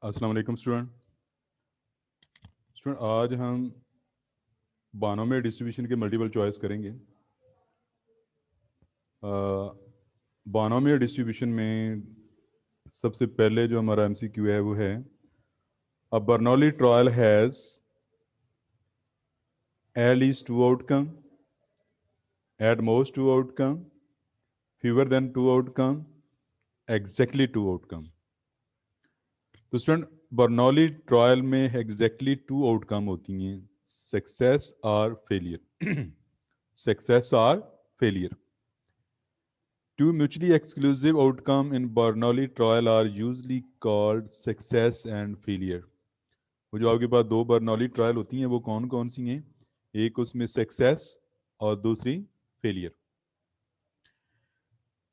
अस्सलाम वालेकुम स्टूडेंट आज हम बानोमियल डिस्ट्रीब्यूशन के मल्टीपल चॉइस करेंगे। बानोमियल डिस्ट्रीब्यूशन में सबसे पहले जो हमारा एमसीक्यू है वो है a Bernoulli trial has at least two outcome, at most two outcome, fewer than two outcome, exactly two outcome. तो स्टूडेंट बर्नौली ट्रायल में एग्जैक्टली टू आउटकम होती हैं, सक्सेस और फेलियर। सक्सेस और failure. Two mutually exclusive outcomes in Bernoulli trial are usually called success and failure. वो जो आपके पास दो बर्नौली ट्रायल होती हैं वो कौन कौन सी हैं? एक उसमें सक्सेस और दूसरी failure.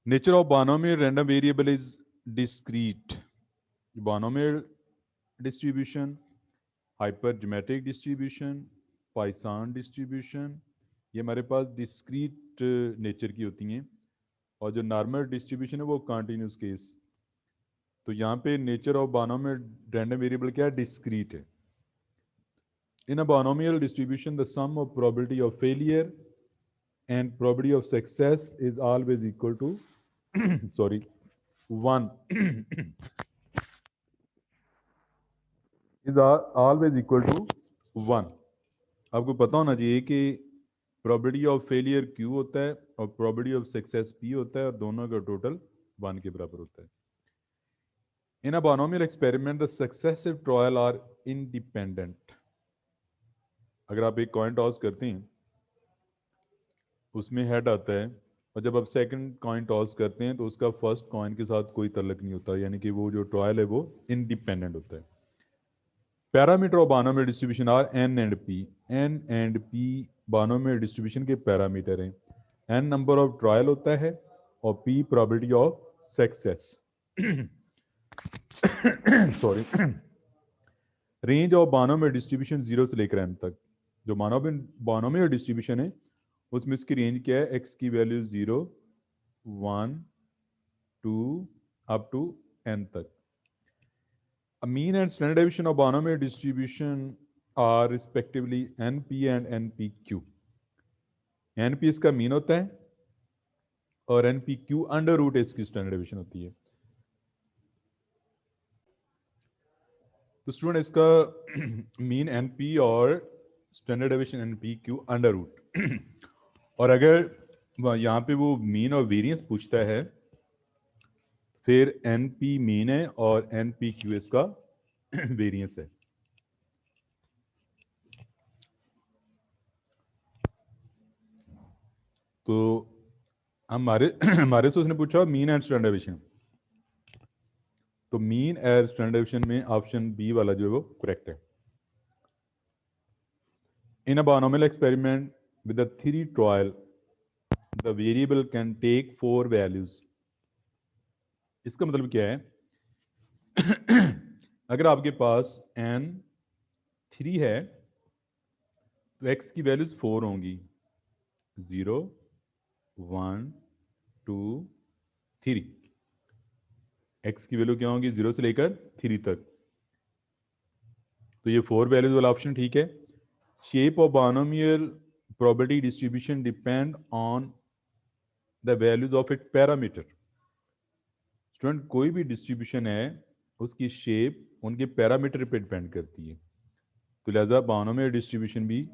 Nature of binomial random variable is discrete. Binomial distribution, hypergeometric distribution, Poisson distribution, ये हमारे पास डिस्क्रीट नेचर की होती हैं, और जो नॉर्मल डिस्ट्रीब्यूशन है वो कॉन्टिन्यूस केस। तो यहाँ पे nature of binomial random variable क्या है? डिस्क्रीट है। In a binomial distribution the sum of probability of failure and probability of success is always equal to sorry 1 is always equal to 1। आपको पता होना चाहिए कि प्रोबेबिलिटी ऑफ फेलियर Q होता है और प्रोबेबिलिटी ऑफ सक्सेस P होता है, और दोनों का टोटल 1 के बराबर होता है। In a binomial experiment, the successive trial are independent. अगर आप एक कॉइन टॉस करते हैं उसमें हेड आता है, और जब आप सेकंड कॉइन टॉस करते हैं तो उसका फर्स्ट कॉइन के साथ कोई ताल्लुक नहीं होता, यानी कि वो जो ट्रायल है वो इंडिपेंडेंट होता है। Parameter of binomial distribution are n and p. N and p binomial distribution के पैरामीटर हैं। एन नंबर ऑफ ट्रायल होता है और p probability of success. Sorry. Range of binomial distribution 0 से लेकर n तक। जो बानोमियल डिस्ट्रीब्यूशन है उसमें इसकी रेंज क्या है? x की वैल्यू 0, 1, 2 अप टू n तक। Mean and standard deviation of binomial distribution are respectively np and npq। np इसका मीन होता है और npq अंडर रूट इसकी स्टैंडर्ड डेविएशन होती है। तो स्टूडेंट इसका मीन np और standard deviation npq under root. और अगर यहाँ पे वो मीन और वेरिएंस पूछता है, फिर np मीन है और npq इसका वेरिएंस है। तो हमारे हमारे से उसने पूछा मीन एंड स्टैंडर्ड डेविएशन, तो मीन एंड स्टैंडर्ड डेविएशन में ऑप्शन बी वाला जो है वो करेक्ट है। In a binomial experiment with a three trial the variable can take 4 values. इसका मतलब क्या है? अगर आपके पास n 3 है तो x की वैल्यूज 4 होंगी, 0, 1, 2, 3। x की वैल्यू क्या होगी? 0 से लेकर 3 तक। तो ये 4 वैल्यूज वाला ऑप्शन ठीक है। Shape of binomial probability distribution depend on the values of it parameter. Student कोई भी डिस्ट्रीब्यूशन है उसकी शेप उनके पैरामीटर पे डिपेंड करती है, तो लिहाजा बायनोमियल डिस्ट्रीब्यूशन भी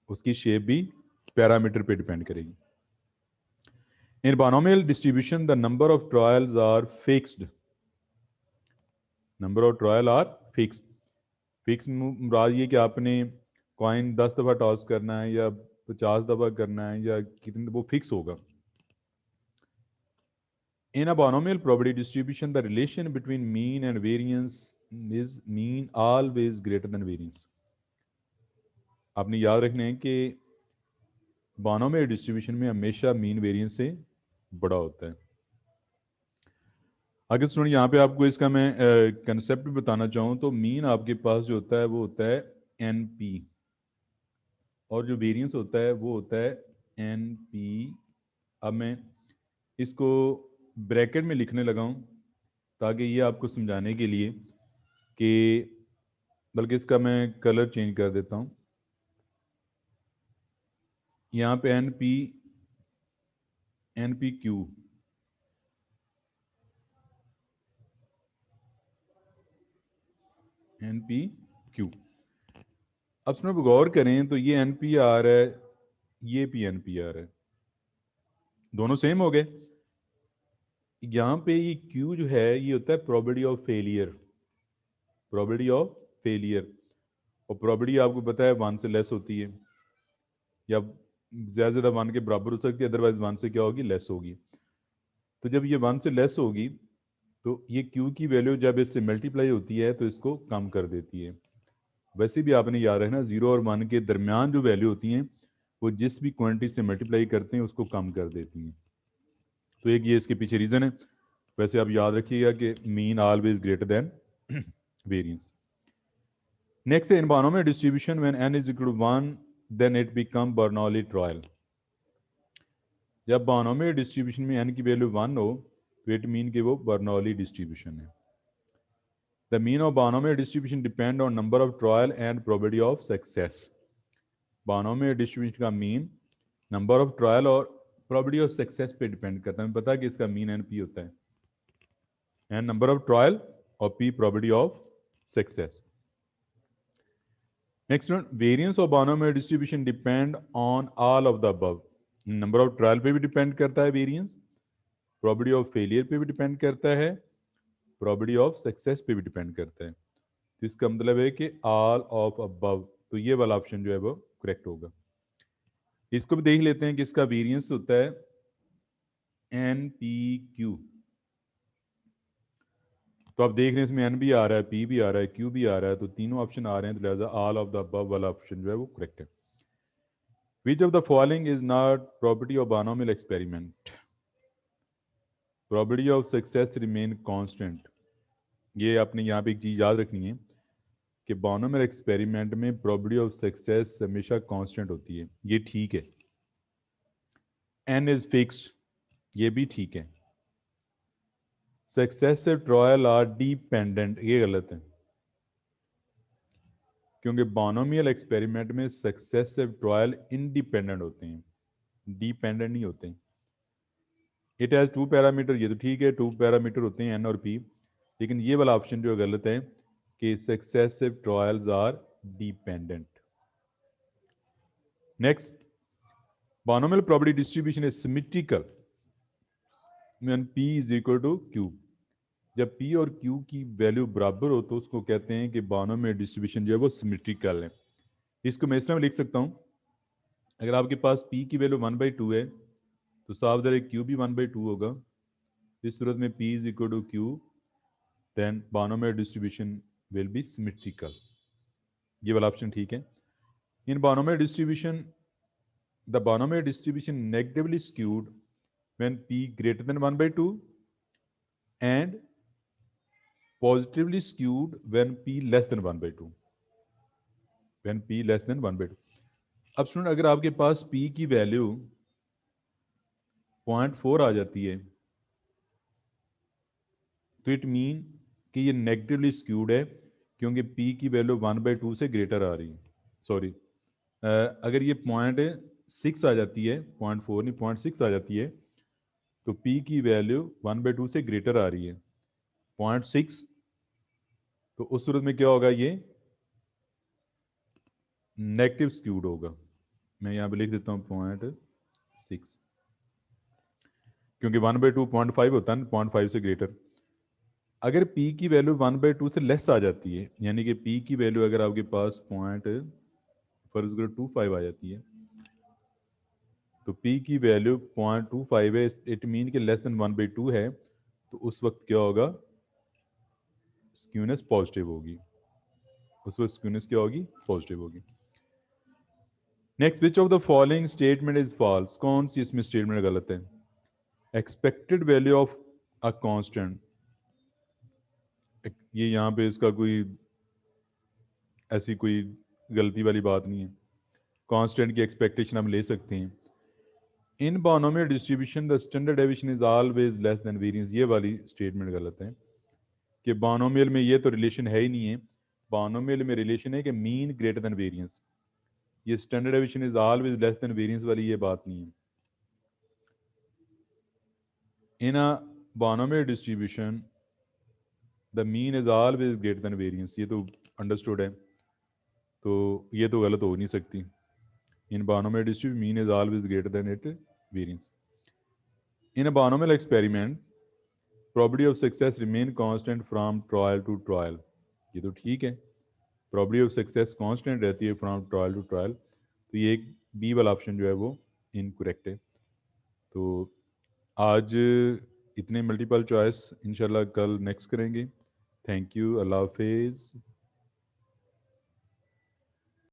उसकी शेप भी पैरामीटर पे डिपेंड करेगी। In binomial distribution the number of trials are fixed. Number of trial are fixed. Fixed मुराद ये कि आपने कॉइन 10 दफ़ा टॉस करना है या 50 दफ़ा करना है या कितने, वो फिक्स होगा। In a binomial probability distribution, the relation between mean and variance is mean always greater than variance. आपने याद रखना है कि बायनोमियल डिस्ट्रीब्यूशन में हमेशा मीन वेरिएंस से बड़ा होता है। अगर सुनिए यहाँ पे आपको इसका मैं कंसेप्ट बताना चाहूँ तो मीन आपके पास जो होता है वो होता है NP, और जो वेरिएंस होता है वो होता है NP। अब मैं इसको ब्रैकेट में लिखने लगा हूँ ताकि ये आपको समझाने के लिए कि, बल्कि इसका मैं कलर चेंज कर देता हूँ, यहाँ पे N P Q, N P Q. अब इसमें गौर करें तो ये एन पी आ रहा है, ये पी एन पी आ रहा है, दोनों सेम हो गए। यहाँ पे ये क्यू जो है ये होता है probability of failure, probability of failure, और प्रोबेबिलिटी आपको पता है 1 से लेस होती है, या ज़्यादा 1 के बराबर हो सकती है, अदरवाइज 1 से क्या होगी, लेस होगी। तो जब ये 1 से लेस होगी तो ये क्यू की वैल्यू जब इससे मल्टीप्लाई होती है तो इसको कम कर देती है। वैसे भी आपने याद रखना 0 और 1 के दरमियान जो वैल्यू होती हैं वो जिस भी क्वांटिटी से मल्टीप्लाई करते हैं उसको कम कर देती हैं। तो एक ये इसके पीछे रीज़न है। वैसे आप याद रखिएगा कि mean always greater than variance. Next है in binomial distribution when n is equal to 1 then it become Bernoulli trial. जब बायनोमियल डिस्ट्रीब्यूशन में n की वैल्यू 1 हो तो इट मीन कि वो बर्नौली डिस्ट्रीब्यूशन है। The mean of binomial distribution depend on number of trial and probability of success. Binomial distribution का mean number of trial और प्रोबेबिलिटी ऑफ सक्सेस पे डिपेंड करता है। हमें पता है कि इसका मीन एन पी होता है, एन नंबर ऑफ ट्रायल और p probability of success. Next one, variance of binomial distribution depend on all of the above. Number of trial पे भी डिपेंड करता है वेरिएंस, प्रोबेबिलिटी ऑफ फेलियर पे भी depend करता है, प्रोबेबिलिटी ऑफ सक्सेस पे भी डिपेंड करता है। तो इसका मतलब है कि ऑल ऑफ अबव, तो ये वाला ऑप्शन जो है वो करेक्ट होगा। इसको भी देख लेते हैं कि इसका वेरिएंस होता है एन पी क्यू। तो आप देख रहे हैं इसमें एन भी आ रहा है, पी भी आ रहा है, क्यू भी आ रहा है, तो तीनों ऑप्शन आ रहे हैं, तो लिहाजा ऑल ऑफ द अबव वाला ऑप्शन जो है वो करेक्ट है। विच of the following is not property of binomial experiment? Probability of success remain constant. ये आपने यहाँ पे एक चीज़ याद रखनी है कि बायनोमियल एक्सपेरिमेंट में प्रोबेबिलिटी ऑफ सक्सेस हमेशा कांस्टेंट होती है, ये ठीक है। एन इज फिक्स्ड, ये भी ठीक है। सक्सेसिव ट्रायल आर डिपेंडेंट, ये गलत है, क्योंकि बायनोमियल एक्सपेरिमेंट में सक्सेसिव ट्रायल इंडिपेंडेंट होते हैं, डिपेंडेंट नहीं होते हैं। इट हैज़ 2 पैरामीटर, ये तो ठीक है, 2 पैरामीटर होते हैं एन और पी, लेकिन ये वाला ऑप्शन जो गलत है कि successive trials are dependent. Next, binomial probability distribution is symmetrical when p is equal to q। जब p और q की वैल्यू बराबर हो तो उसको कहते हैं कि बायनोमियल डिस्ट्रीब्यूशन जो है वो सिमेट्रिकल है। इसको मैं इस तरह लिख सकता हूँ, अगर आपके पास p की वैल्यू 1/2 है तो साफ ज़रा q भी 1/2 होगा। इस सूरत में p is equal to q, then binomial distribution will be symmetrical. ये वाला ऑप्शन ठीक है। In binomial distribution the binomial distribution negatively skewed when p greater than 1/2 and positively skewed when p less than 1/2, when p less than 1/2। अब सुन, अगर आपके पास p की value 0.4 आ जाती है तो इट मीन कि ये नेगेटिवली स्क्यूड है, क्योंकि p की वैल्यू 1/2 से ग्रेटर आ रही है। सॉरी, अगर ये 0.6 आ जाती है, 0.4 नहीं 0.6 आ जाती है, तो p की वैल्यू 1/2 से ग्रेटर आ रही है 0.6, तो उस सूरत में क्या होगा, ये नेगेटिव स्क्यूड होगा। मैं यहाँ पे लिख देता हूँ 0.6, क्योंकि 1/2 0.5 होता है ना, 0.5 से ग्रेटर। अगर p की वैल्यू 1/2 से लेस आ जाती है, यानी कि p की वैल्यू अगर आपके पास फर्ज करो 2.5 आ जाती है, तो p की वैल्यू 0.25 है, इट मीन कि लेस देन 1/2 है, तो उस वक्त क्या होगा, स्क्यूनेस पॉजिटिव होगी, उस वक्त स्क्यूनेस क्या होगी, पॉजिटिव होगी। Next, which of the following statement is false? कौन सी इसमें स्टेटमेंट गलत है? Expected value of a constant, ये यहाँ पे इसका कोई ऐसी कोई गलती वाली बात नहीं है, कांस्टेंट की एक्सपेक्टेशन हम ले सकते हैं। In binomial distribution the standard deviation is always less than variance, ये वाली स्टेटमेंट गलत है। कि बानोमियल में ये तो रिलेशन है ही नहीं है। बानोमियल में रिलेशन है कि मीन ग्रेटर देन वेरिएंस। ये standard deviation is always less than variance वाली ये बात नहीं है। In a binomial distribution the mean is always greater than variance, ये तो अंडरस्टूड है, तो ये तो गलत हो नहीं सकती। In binomial distribution mean is always greater than it variance. In a binomial experiment probability of success remain constant from trial to trial, ये तो ठीक है, probability of success constant रहती है from trial to trial, तो ये एक B वाला ऑप्शन जो है वो इनकरेक्ट है। तो आज इतने मल्टीपल चॉइस, इंशाल्लाह कल नेक्स्ट करेंगे। थैंक यू, अल्लाह हाफिज़।